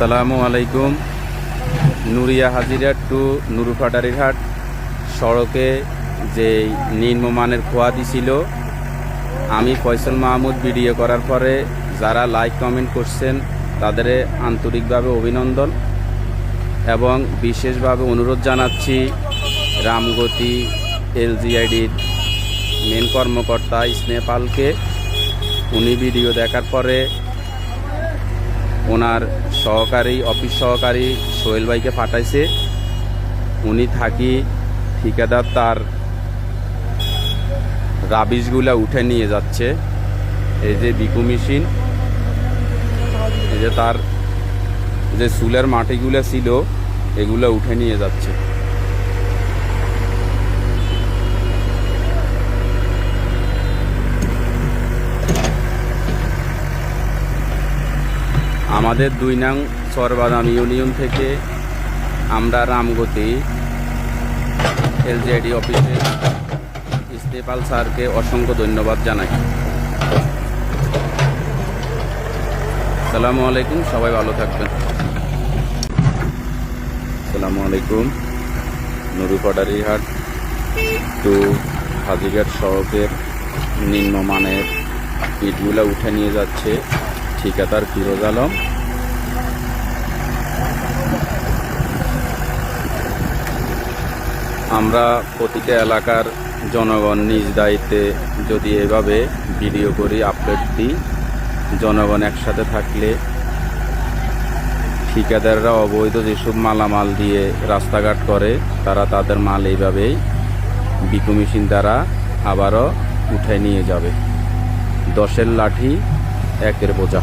আসসালামু আলাইকুম। নুরিয়া হাজিরা টু নুরুফাটারিরহাট সড়কে যে নিম্নমানের খোয়া দিছিল, আমি ফয়সাল মাহমুদ ভিডিও করার পরে যারা লাইক কমেন্ট করছেন তাদের আন্তরিকভাবে অভিনন্দন এবং বিশেষভাবে অনুরোধ জানাচ্ছি রামগতি এলজিআইডির মেন কর্মকর্তা স্নেপালকে। উনি ভিডিও দেখার পরে ওনার অফিস সহকারী সোহেল ভাইকে পাঠাইছে। উনি থাকি ঠিকাদার তার রাবিশগুলা উঠে নিয়ে যাচ্ছে। এই যে বিকু মেশিন, এই যে তার যে চুলের মাটিগুলো ছিল এগুলো উঠে নিয়ে যাচ্ছে। আমাদের ২ নং চরবাদাম ইউনিয়ন থেকে আমরা রামগতি এলজিআইডি অফিসে স্নেপাল স্যারকে অসংখ্য ধন্যবাদ জানাই। আসসালামু আলাইকুম, সবাই ভালো থাকবেন। আসসালামু আলাইকুম। নুরুফাটারিরহাট টু হাজিঘাট সড়কের নিম্নমানের ইটগুলা উঠে নিয়ে যাচ্ছে ঠিকাদার ফিরোজ আলম। আমরা প্রতিটা এলাকার জনগণ নিজ দায়িত্বে যদি এভাবে ভিডিও করি, আপলোড দিই, জনগণ একসাথে থাকলে ঠিকাদাররা অবৈধ যেসব মালামাল দিয়ে রাস্তাঘাট করে তারা তাদের মাল এইভাবেই বিকু মেশিন দ্বারা আবারও উঠে নিয়ে যাবে। 10-এর লাঠি 1-এর বোঝা।